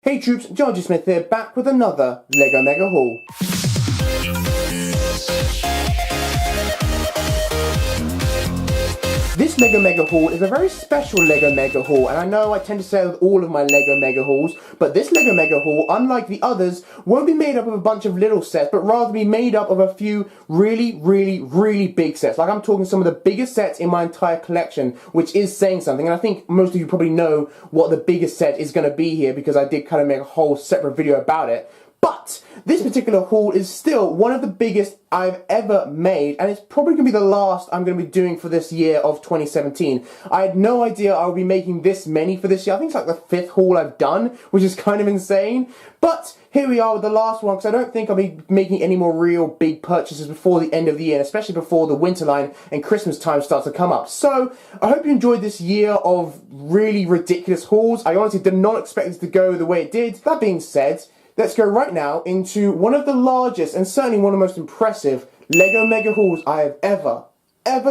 Hey troops, GeneralJSmith here, back with another LEGO Mega Haul. This LEGO Mega Haul is a very special LEGO Mega Haul, and I know I tend to say it with all of my LEGO Mega Hauls, but this LEGO Mega Haul, unlike the others, won't be made up of a bunch of little sets, but rather be made up of a few really big sets. Like I'm talking some of the biggest sets in my entire collection, which is saying something, and I think most of you probably know what the biggest set is going to be here because I did kind of make a whole separate video about it. But this particular haul is still one of the biggest I've ever made, and it's probably going to be the last I'm going to be doing for this year of 2017. I had no idea I would be making this many for this year. I think it's like the 5th haul I've done, which is kind of insane. But here we are with the last one, because I don't think I'll be making any more real big purchases before the end of the year, and especially before the winter line and Christmas time starts to come up. So I hope you enjoyed this year of really ridiculous hauls. I honestly did not expect this to go the way it did. That being said, let's go right now into one of the largest and certainly one of the most impressive LEGO Mega Hauls I have ever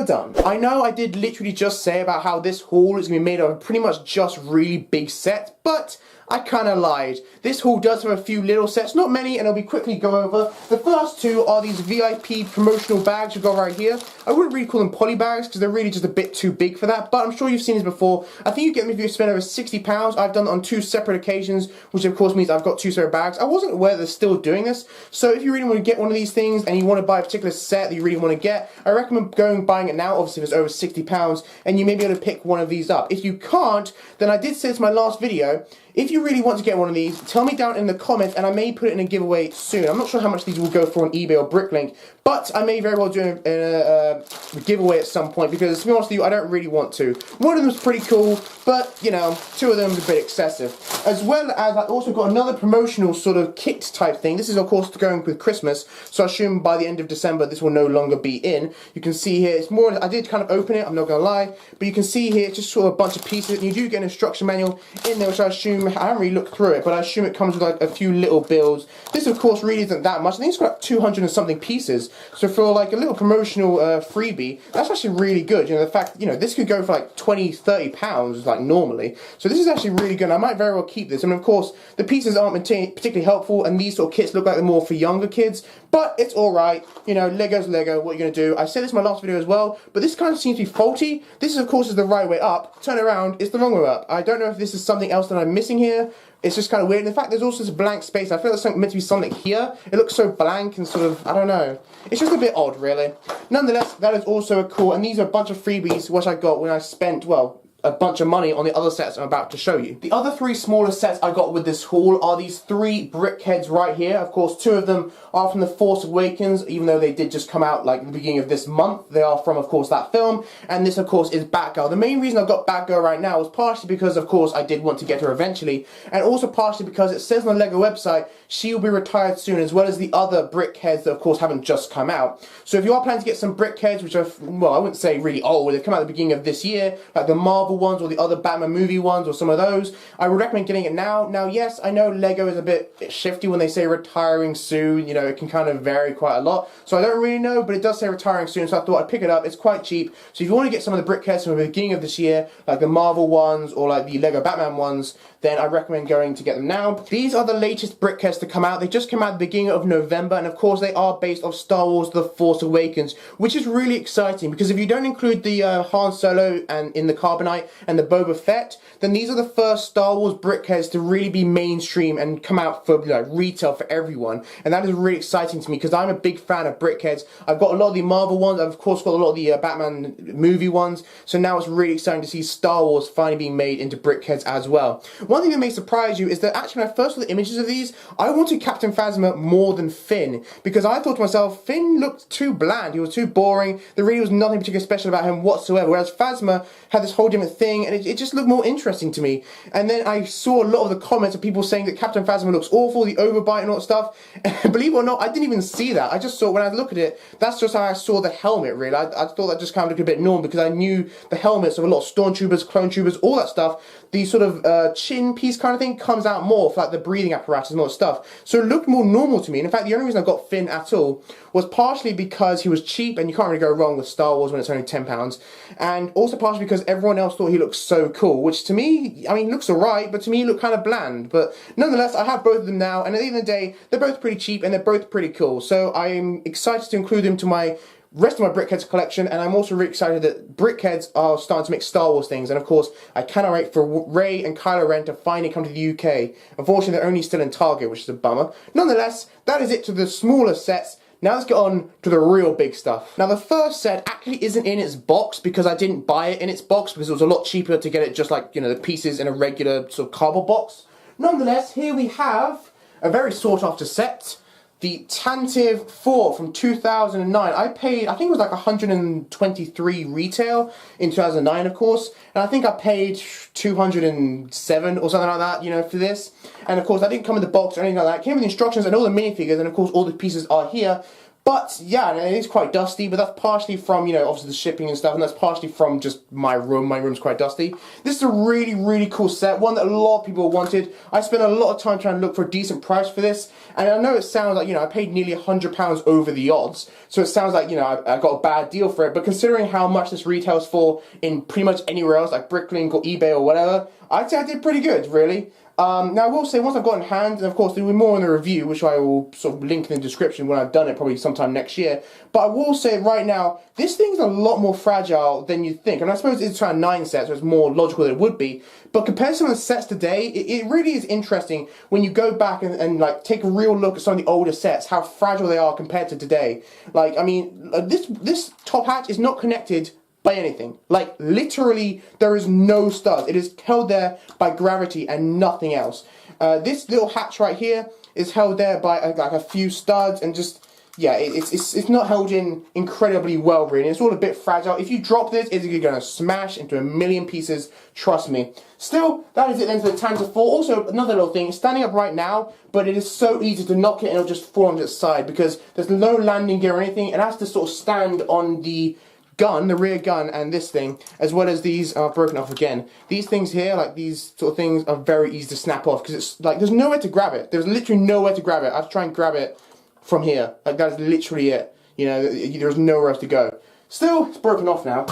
done. I know I did literally just say about how this haul is going to be made of pretty much just really big sets, but I kind of lied. This haul does have a few little sets, not many, and I'll be quickly go over. The first two are these VIP promotional bags you've got right here. I wouldn't really call them poly bags because they're really just a bit too big for that, but I'm sure you've seen these before. I think you get them if you spend over £60. I've done it on 2 separate occasions, which of course means I've got 2 separate bags. I wasn't aware they're still doing this, so if you really want to get one of these things and you want to buy a particular set that you really want to get, I recommend buying it now, obviously if it's over £60, and you may be able to pick one of these up. If you can't, then I did say this in my last video, if you really want to get one of these, tell me down in the comments and I may put it in a giveaway soon. I'm not sure how much these will go for on eBay or Bricklink, but I may very well do a giveaway at some point because, to be honest with you, I don't really want to. One of them is pretty cool, but, you know, 2 of them is a bit excessive. As well as I also got another promotional sort of kit type thing. This is, of course, going with Christmas, so I assume by the end of December this will no longer be in. You can see here, it's more, I did kind of open it, I'm not going to lie, but you can see here, it's just sort of a bunch of pieces, and you do get an instruction manual in there, which I assume, I haven't really looked through it, but I assume it comes with like a few little bills. This, of course, really isn't that much. I think it's got like 200 and something pieces, so for like a little promotional freebie, that's actually really good. You know, the fact, you know, this could go for like 20, 30 pounds like normally, so this is actually really good. I might very well keep this. I mean, of course, the pieces aren't particularly helpful, and these sort of kits look like they're more for younger kids, but it's alright. You know, Lego's Lego, what are you going to do? I said this in my last video as well, but this kind of seems to be faulty. This, of course, is the right way up. Turn around, it's the wrong way up. I don't know if this is something else that I'm missing here. It's just kind of weird. In fact, there's also this blank space. I feel like there's meant to be something here. It looks so blank and sort of, I don't know. It's just a bit odd, really. Nonetheless, that is also a cool, and these are a bunch of freebies which I got when I spent, well, a bunch of money on the other sets I'm about to show you. The other 3 smaller sets I got with this haul are these 3 brick heads right here. Of course, 2 of them are from The Force Awakens, even though they did just come out like at the beginning of this month. They are from, of course, that film, and this, of course, is Batgirl. The main reason I've got Batgirl right now is partially because, of course, I did want to get her eventually, and also partially because it says on the LEGO website she will be retired soon, as well as the other brick heads that, of course, haven't just come out. So if you are planning to get some brick heads, which are, well, I wouldn't say really old, they come out at the beginning of this year, like the Marvel ones or the other Batman movie ones or some of those, I would recommend getting it now. Now, yes, I know LEGO is a bit shifty when they say retiring soon. You know, it can kind of vary quite a lot. So I don't really know, but it does say retiring soon, so I thought I'd pick it up. It's quite cheap. So if you want to get some of the brick heads from the beginning of this year, like the Marvel ones or like the LEGO Batman ones, then I recommend going to get them now. These are the latest brick heads to come out. They just came out at the beginning of November, and of course they are based off Star Wars The Force Awakens, which is really exciting because if you don't include the Han Solo and in the Carbonite and the Boba Fett, then these are the first Star Wars brick heads to really be mainstream and come out for, you know, retail for everyone, and that is really exciting to me because I'm a big fan of brick heads. I've got a lot of the Marvel ones, I've of course got a lot of the Batman movie ones, so now it's really exciting to see Star Wars finally being made into brick heads as well. One thing that may surprise you is that actually when I first saw the images of these, I wanted Captain Phasma more than Finn, because I thought to myself, Finn looked too bland, he was too boring, there really was nothing particularly special about him whatsoever, whereas Phasma had this whole different thing, and it just looked more interesting to me. And then I saw a lot of the comments of people saying that Captain Phasma looks awful, the overbite and all that stuff, and believe it or not, I didn't even see that. I just saw, when I look at it, that's just how I saw the helmet, really. I thought that just kind of looked a bit normal, because I knew the helmets of a lot of stormtroopers, clone troopers, all that stuff, the sort of chin skin piece kind of thing comes out more for like the breathing apparatus and all that stuff. So it looked more normal to me. And in fact, the only reason I got Finn at all was partially because he was cheap, and you can't really go wrong with Star Wars when it's only £10. And also partially because everyone else thought he looked so cool, which to me, I mean, looks alright, but to me, he looked kind of bland. But nonetheless, I have both of them now, and at the end of the day, they're both pretty cheap and they're both pretty cool. So I'm excited to include them to my rest of my Brickheads collection, and I'm also really excited that Brickheads are starting to make Star Wars things, and of course, I cannot wait for Rey and Kylo Ren to finally come to the UK. Unfortunately, they're only still in Target, which is a bummer. Nonetheless, that is it to the smaller sets. Now let's get on to the real big stuff. Now the first set actually isn't in its box because I didn't buy it in its box because it was a lot cheaper to get it just like, you know, the pieces in a regular sort of cardboard box. Nonetheless, here we have a very sought after set. The Tantive 4 from 2009. I paid, I think it was like 123 retail in 2009, of course. And I think I paid 207 or something like that, you know, for this. And of course, that didn't come in the box or anything like that. It came with instructions and all the minifigures, and of course, all the pieces are here. But yeah, it is quite dusty, but that's partially from, you know, obviously the shipping and stuff, and that's partially from just my room. My room's quite dusty. This is a really, really cool set, one that a lot of people wanted. I spent a lot of time trying to look for a decent price for this, and I know it sounds like, you know, I paid nearly £100 over the odds, so it sounds like, you know, I got a bad deal for it, but considering how much this retails for in pretty much anywhere else, like Bricklink or eBay or whatever, I'd say I did pretty good, really. Now I will say, once I've got it in hand, and of course there will be more in the review, which I will sort of link in the description when I've done it, probably sometime next year, but I will say right now, this thing's a lot more fragile than you'd think, and I suppose it's a 9 set, so it's more logical than it would be, but compared to some of the sets today, it really is interesting when you go back and like take a real look at some of the older sets, how fragile they are compared to today. Like, I mean, this top hatch is not connected by anything. Like, literally, there is no studs. It is held there by gravity and nothing else. This little hatch right here is held there by like a few studs, and just, yeah, it's not held in incredibly well, really. It's all a bit fragile. If you drop this, it's going to smash into a million pieces, trust me. Still, that is it then to the Tantive 4. Also, another little thing, it's standing up right now, but it is so easy to knock it and it'll just fall on its side because there's no landing gear or anything. It has to sort of stand on the gun, the rear gun, and this thing, as well as these are broken off again. These things here, like these sort of things, are very easy to snap off because it's like there's nowhere to grab it. There's literally nowhere to grab it. I have to try and grab it from here. Like, that is literally it. You know, there's nowhere else to go. Still, it's broken off now.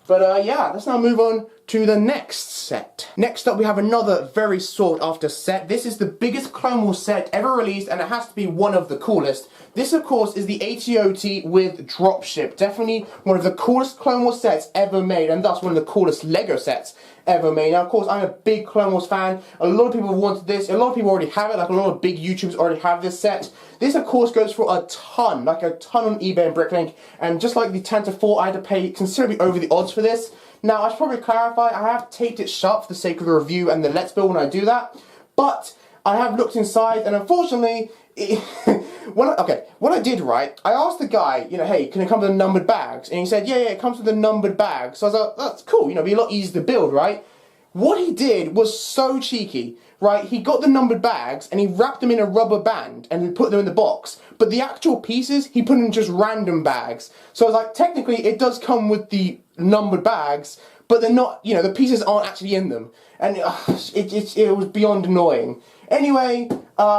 But yeah, let's now move on to the next set. Next up, we have another very sought after set. This is the biggest Clone Wars set ever released, and it has to be one of the coolest. This, of course, is the AT-OT with dropship. Definitely one of the coolest Clone Wars sets ever made, and thus one of the coolest LEGO sets ever made. Now, of course, I'm a big Clone Wars fan. A lot of people wanted this. A lot of people already have it. Like, a lot of big YouTubers already have this set. This, of course, goes for a ton. Like, a ton on eBay and Bricklink. And just like the Tantive 4, I had to pay considerably over the odds for this. Now, I should probably clarify, I have taped it shut for the sake of the review and the Let's Build when I do that. But I have looked inside, and unfortunately, what I did, right, I asked the guy, you know, hey, can it come with the numbered bags? And he said, yeah, it comes with the numbered bags. So I was like, that's cool, you know, it'd be a lot easier to build, right? What he did was so cheeky, right? He got the numbered bags and he wrapped them in a rubber band and put them in the box. But the actual pieces, he put in just random bags. So I was like, technically, it does come with the numbered bags, but they're not, you know, the pieces aren't actually in them. And it was beyond annoying. Anyway,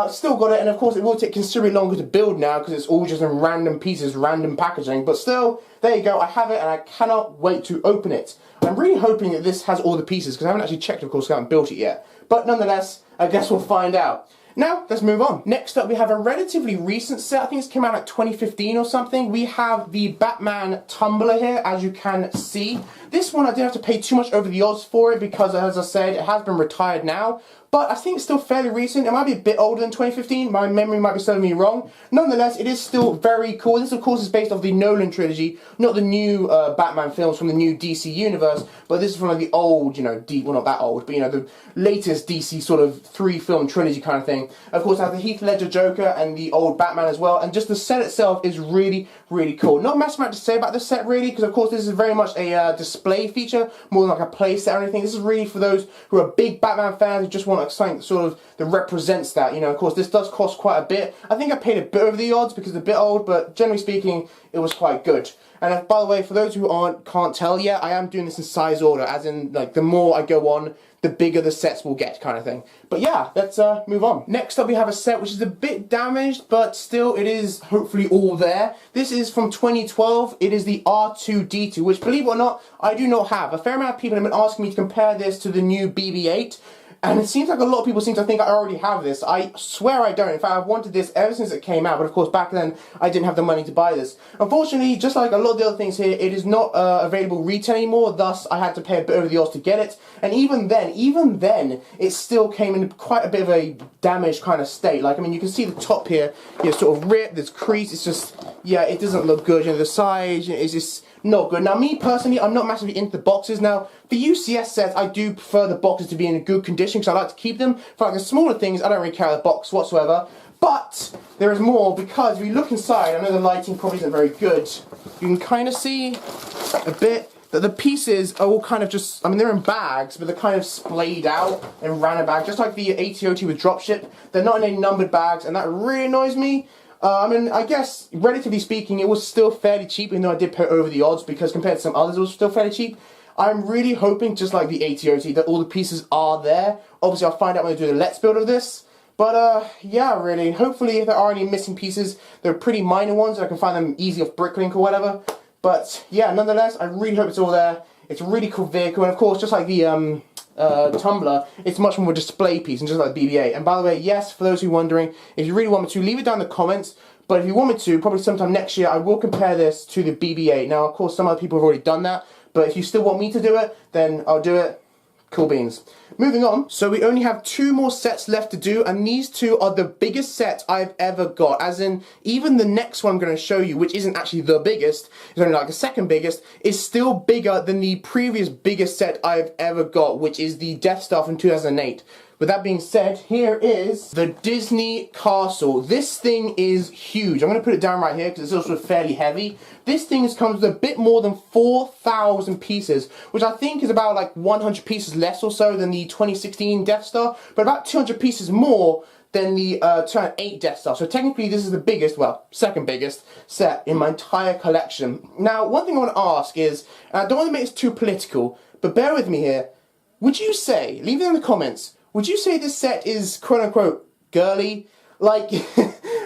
still got it, and of course it will take considerably longer to build now because it's all just in random pieces, random packaging, but still, there you go, I have it and I cannot wait to open it. I'm really hoping that this has all the pieces because I haven't actually checked, of course, I haven't built it yet. But nonetheless, I guess we'll find out. Now, let's move on. Next up, we have a relatively recent set. I think this came out like 2015 or something. We have the Batman Tumbler here, as you can see. This one, I didn't have to pay too much over the odds for it because, as I said, it has been retired now. But I think it's still fairly recent. It might be a bit older than 2015. My memory might be serving me wrong. Nonetheless, it is still very cool. This, of course, is based off the Nolan trilogy, not the new Batman films from the new DC universe, but this is from like the old, you know, well, not that old, but, you know, the latest DC sort of 3-film trilogy kind of thing. Of course, it has the Heath Ledger Joker and the old Batman as well, and just the set itself is really, really cool. Not much to say about this set, really, because, of course, this is very much a display feature, more than like a play set or anything. This is really for those who are big Batman fans who just want like something sort of that represents that. You know, of course, this does cost quite a bit. I think I paid a bit over the odds because it's a bit old, but generally speaking, it was quite good. And by the way, for those who can't tell yet, I am doing this in size order, as in, like, the more I go on, the bigger the sets will get, kind of thing. But yeah, let's move on. Next up we have a set which is a bit damaged, but still it is hopefully all there. This is from 2012. It is the R2-D2, which, believe it or not, I do not have. A fair amount of people have been asking me to compare this to the new BB-8. And it seems like a lot of people seem to think I already have this. I swear I don't. In fact, I've wanted this ever since it came out, but of course back then I didn't have the money to buy this. Unfortunately, just like a lot of the other things here, it is not available retail anymore, thus I had to pay a bit over the odds to get it. And even then, it still came in quite a bit of a damaged kind of state. Like, I mean, you can see the top here, you know, sort of ripped, there's crease, it's just, yeah, it doesn't look good. You know, the size, you know, it's just not good. Now, me personally, I'm not massively into the boxes. Now, for UCS sets, I do prefer the boxes to be in good condition because I like to keep them. For like the smaller things, I don't really care the box whatsoever. But there is more, because if you look inside, I know the lighting probably isn't very good. You can kind of see a bit that the pieces are all kind of just, I mean, they're in bags, but they're kind of splayed out in random bags, just like the AT-OT with dropship. They're not in any numbered bags, and that really annoys me. I mean, I guess, relatively speaking, it was still fairly cheap, even though I did pay over the odds, because compared to some others, it was still fairly cheap. I'm really hoping, just like the AT-OT, that all the pieces are there. Obviously, I'll find out when I do the Let's Build of this. But, yeah, really, hopefully, if there are any missing pieces, they're pretty minor ones, and I can find them easy off Bricklink or whatever. But, yeah, nonetheless, I really hope it's all there. It's a really cool vehicle, and of course, just like the, Tumbler, it's much more a display piece and just like the BB-8. And by the way, yes, for those who are wondering, if you really want me to, leave it down in the comments. But if you want me to, probably sometime next year, I will compare this to the BB-8. Now, of course, some other people have already done that, but if you still want me to do it, then I'll do it. Cool beans. Moving on, so we only have 2 more sets left to do, and these 2 are the biggest sets I've ever got. As in, even the next one I'm going to show you, which isn't actually the biggest, it's only like the second biggest, is still bigger than the previous biggest set I've ever got, which is the Death Star from 2008. With that being said, here is the Disney Castle. This thing is huge. I'm going to put it down right here because it's also fairly heavy. This thing comes with a bit more than 4,000 pieces, which I think is about like 100 pieces less or so than the 2016 Death Star, but about 200 pieces more than the 2008 Death Star. So technically this is the biggest, well, second biggest set in my entire collection. Now, one thing I want to ask is, and I don't want to make this too political, but bear with me here, would you say, leave it in the comments, would you say this set is quote-unquote girly? Like,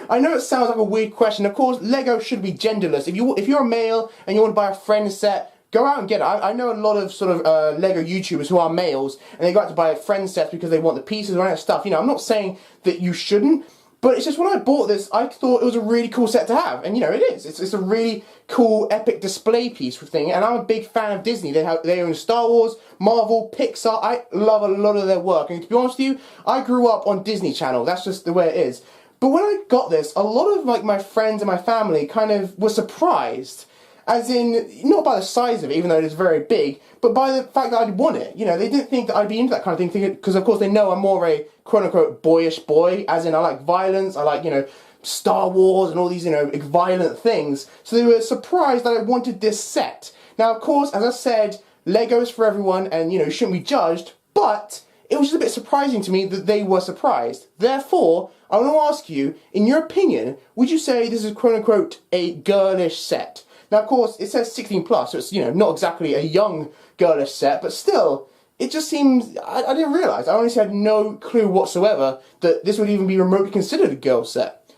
I know it sounds like a weird question. Of course, Lego should be genderless. If you're a male and you want to buy a friend set, go out and get it. I know a lot of sort of Lego YouTubers who are males, and they go out to buy friend sets because they want the pieces or any stuff. You know, I'm not saying that you shouldn't, but it's just when I bought this, I thought it was a really cool set to have. And, you know, it is. It's a really cool, epic display piece thing. And I'm a big fan of Disney. They own Star Wars, Marvel, Pixar. I love a lot of their work. And to be honest with you, I grew up on Disney Channel. That's just the way it is. But when I got this, a lot of like my friends and my family kind of were surprised. As in, not by the size of it, even though it is very big, but by the fact that I'd want it. You know, they didn't think that I'd be into that kind of thing, because of course they know I'm more of a quote-unquote boyish boy, as in I like violence, I like, you know, Star Wars and all these, you know, violent things. So they were surprised that I wanted this set. Now, of course, as I said, Lego's for everyone, and, you know, shouldn't be judged, but it was just a bit surprising to me that they were surprised. Therefore, I want to ask you, in your opinion, would you say this is quote-unquote a girlish set? Now, of course, it says 16 plus, so it's, you know, not exactly a young girlish set, but still, it just seems, I didn't realise, I honestly had no clue whatsoever that this would even be remotely considered a girl set.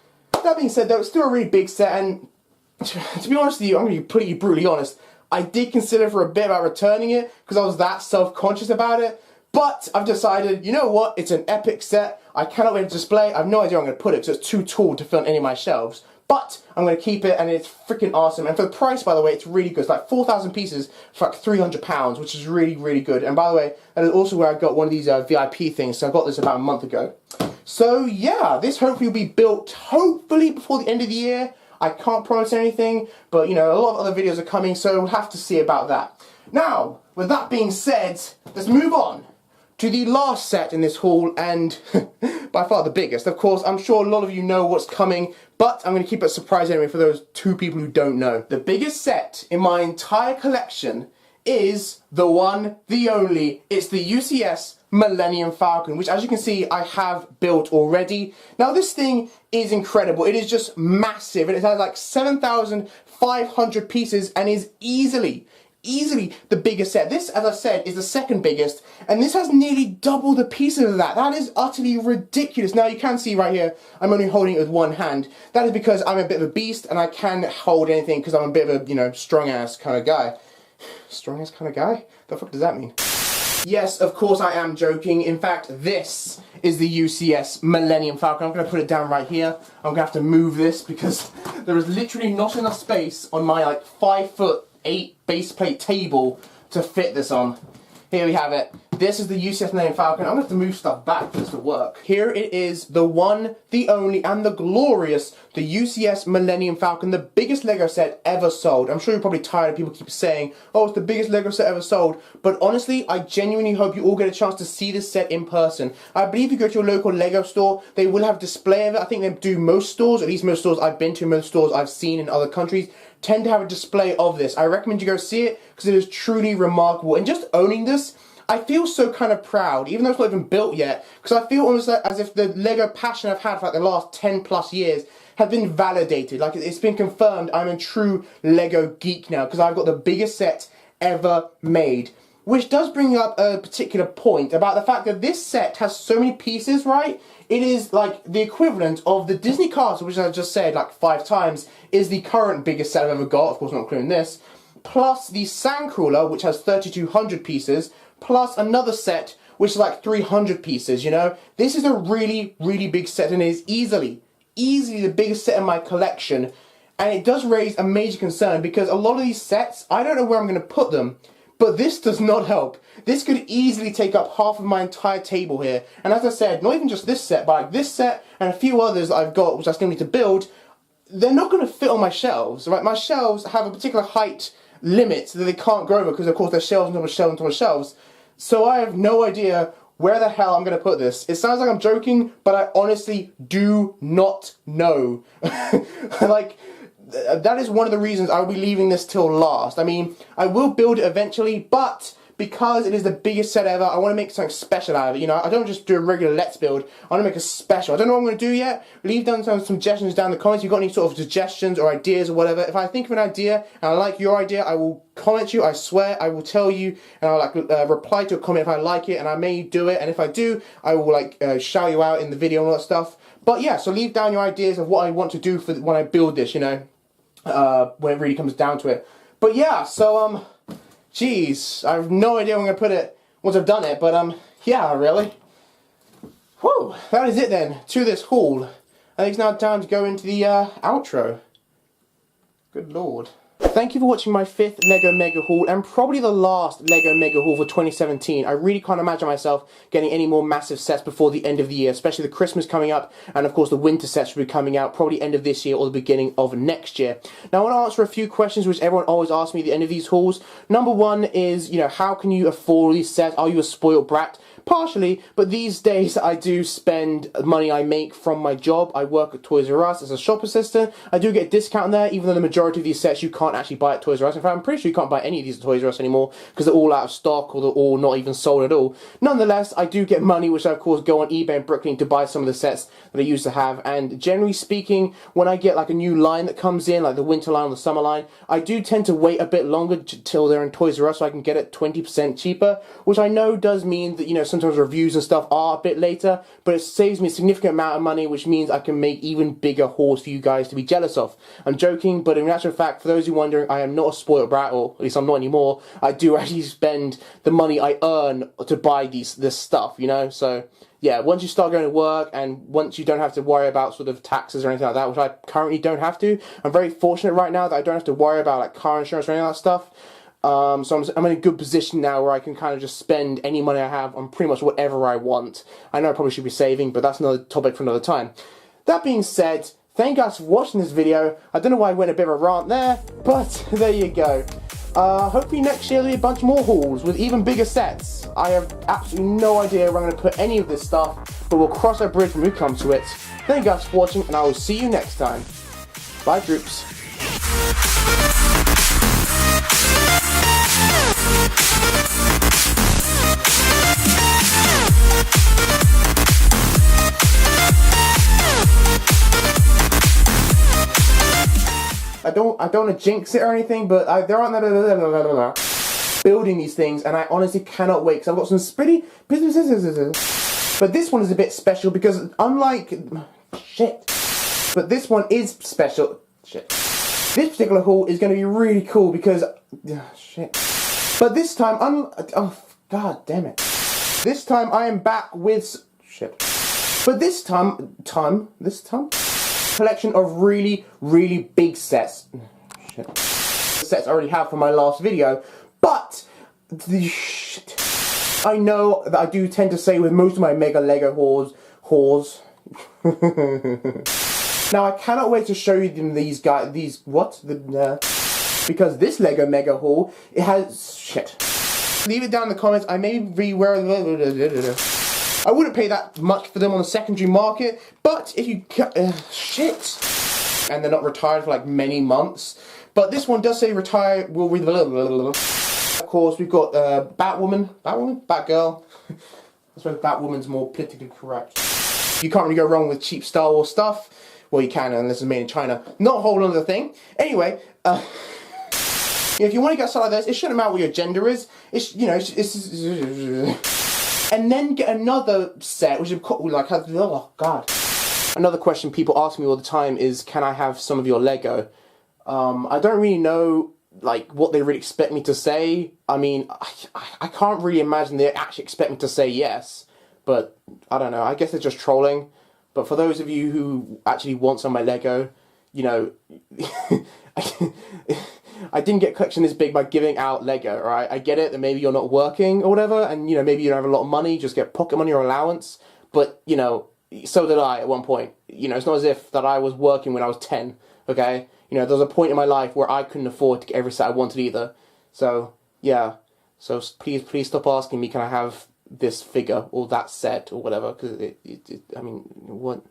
That being said, though, it's still a really big set, and to be honest with you, I'm going to be pretty brutally honest, I did consider for a bit about returning it, because I was that self-conscious about it, but I've decided, you know what, it's an epic set, I cannot wait to display, I have no idea where I'm going to put it, because it's too tall to fit on any of my shelves. But I'm going to keep it, and it's freaking awesome. And for the price, by the way, it's really good. It's like 4,000 pieces for like £300, which is really, really good. And by the way, that is also where I got one of these VIP things. So I got this about a month ago. So yeah, this hopefully will be built, hopefully before the end of the year. I can't promise anything, but you know, a lot of other videos are coming, so we'll have to see about that. Now, with that being said, let's move on to the last set in this haul, and by far the biggest. Of course, I'm sure a lot of you know what's coming, but I'm going to keep it a surprise anyway for those 2 people who don't know. The biggest set in my entire collection is the one, the only, it's the UCS Millennium Falcon, which as you can see, I have built already. Now this thing is incredible. It is just massive, and it has like 7,500 pieces and is easily easily the biggest set. This, as I said, is the second biggest, and this has nearly double the pieces of that. That is utterly ridiculous. Now, you can see right here, I'm only holding it with one hand. That is because I'm a bit of a beast, and I can hold anything because I'm a bit of a, you know, strong-ass kind of guy. Strong-ass kind of guy? The fuck does that mean? Yes, of course I am joking. In fact, this is the UCS Millennium Falcon. I'm going to put it down right here. I'm going to have to move this because there is literally not enough space on my like 5'8" base plate table to fit this on. Here we have it. This is the UCS Millennium Falcon. I'm going to have to move stuff back for this to work. Here it is, the one, the only, and the glorious, the UCS Millennium Falcon, the biggest Lego set ever sold. I'm sure you're probably tired of people keep saying, oh, it's the biggest Lego set ever sold. But honestly, I genuinely hope you all get a chance to see this set in person. I believe if you go to your local Lego store, they will have a display of it. I think they do most stores, at least most stores I've been to, most stores I've seen in other countries, tend to have a display of this. I recommend you go see it because it is truly remarkable. And just owning this, I feel so kind of proud, even though it's not even built yet, because I feel almost like as if the Lego passion I've had for like the last 10 plus years have been validated. Like, it's been confirmed I'm a true Lego geek now, because I've got the biggest set ever made. Which does bring up a particular point about the fact that this set has so many pieces, right? It is like the equivalent of the Disney castle, which I just said like 5 times, is the current biggest set I've ever got, of course not including this, plus the Sandcrawler, which has 3,200 pieces, plus another set which is like 300 pieces, you know? This is a really, really big set, and it is easily the biggest set in my collection. And it does raise a major concern because a lot of these sets, I don't know where I'm going to put them, but this does not help. This could easily take up half of my entire table here. And as I said, not even just this set, but like this set and a few others that I've got which I still need to build, they're not going to fit on my shelves, right? My shelves have a particular height limit that they can't go over because of course they're shelves on top of shelves on top of shelves. So I have no idea where the hell I'm going to put this. It sounds like I'm joking, but I honestly do not know. Like, that is one of the reasons I'll be leaving this till last. I mean, I will build it eventually, but because it is the biggest set ever, I want to make something special out of it. You know, I don't just do a regular Let's Build. I want to make a special. I don't know what I'm going to do yet. Leave down some suggestions down in the comments. If you've got any sort of suggestions or ideas or whatever. If I think of an idea and I like your idea, I will comment you. I swear, I will tell you, and I'll like reply to a comment if I like it, and I may do it. And if I do, I will like shout you out in the video and all that stuff. But yeah, so leave down your ideas of what I want to do for when I build this. You know, when it really comes down to it. But yeah, so jeez, I have no idea where I'm going to put it once I've done it, but yeah, really. Whew, that is it then, to this haul. I think it's now time to go into the outro. Good lord. Thank you for watching my 5th LEGO Mega Haul, and probably the last LEGO Mega Haul for 2017. I really can't imagine myself getting any more massive sets before the end of the year, especially the Christmas coming up, and of course the winter sets will be coming out probably end of this year or the beginning of next year. Now I want to answer a few questions which everyone always asks me at the end of these hauls. Number one is, you know, how can you afford these sets? Are you a spoiled brat? Partially, but these days I do spend money I make from my job. I work at Toys R Us as a shop assistant. I do get a discount there, even though the majority of these sets you can't actually buy at Toys R Us. In fact, I'm pretty sure you can't buy any of these at Toys R Us anymore because they're all out of stock or they're all not even sold at all. Nonetheless, I do get money, which I of course go on eBay and Brooklyn to buy some of the sets that I used to have. And generally speaking, when I get like a new line that comes in, like the winter line or the summer line, I do tend to wait a bit longer till they're in Toys R Us so I can get it 20% cheaper, which I know does mean that, you know, sometimes reviews and stuff are a bit later, but it saves me a significant amount of money, which means I can make even bigger hauls for you guys to be jealous of. I'm joking, but in actual fact, for those who are wondering, I am not a spoiled brat, or at least I'm not anymore. I do actually spend the money I earn to buy this stuff, you know? So yeah, once you start going to work and once you don't have to worry about sort of taxes or anything like that, which I currently don't have to, I'm very fortunate right now that I don't have to worry about like car insurance or any of that stuff. So I'm in a good position now where I can kind of just spend any money I have on pretty much whatever I want. I know I probably should be saving, but that's another topic for another time. That being said, thank you guys for watching this video. I don't know why I went a bit of a rant there, but there you go. Hopefully next year there'll be a bunch more hauls with even bigger sets. I have absolutely no idea where I'm going to put any of this stuff, but we'll cross our bridge when we come to it. Thank you guys for watching, and I will see you next time. Bye, troops. I don't want to jinx it or anything, but there aren't building these things, and I honestly cannot wait because I've got some pretty. But this one is a bit special because unlike but this one is special. This particular haul is going to be really cool because But this time oh god damn it. This time I am back with But this time collection of really big sets. The sets I already have from my last video, but I know that I do tend to say with most of my mega Lego hauls. Now I cannot wait to show you them because this Lego mega haul, it has Leave it down in the comments. I may rewear. I wouldn't pay that much for them on the secondary market, but if you and they're not retired for like many months. But this one does say retire. Of course, we've got Batgirl. I suppose Batwoman's more politically correct. You can't really go wrong with cheap Star Wars stuff. Well, you can unless it's made in China. Not a whole other thing. Anyway, if you want to get started like this, it shouldn't matter what your gender is. And then get another set, which is like, oh god. Another question people ask me all the time is, can I have some of your Lego? I don't really know like what they really expect me to say. I mean, I can't really imagine they actually expect me to say yes, but I don't know. I guess they're just trolling. But for those of you who actually want some of my Lego, you know, I didn't get a collection this big by giving out Lego, right? I get it that maybe you're not working or whatever, and you know, maybe you don't have a lot of money, just get pocket money or allowance. But you know, so did I at one point. You know, it's not as if that I was working when I was 10. Okay, you know, there was a point in my life where I couldn't afford to get every set I wanted either. So yeah, so please stop asking me, can I have this figure or that set or whatever? Because I mean, what?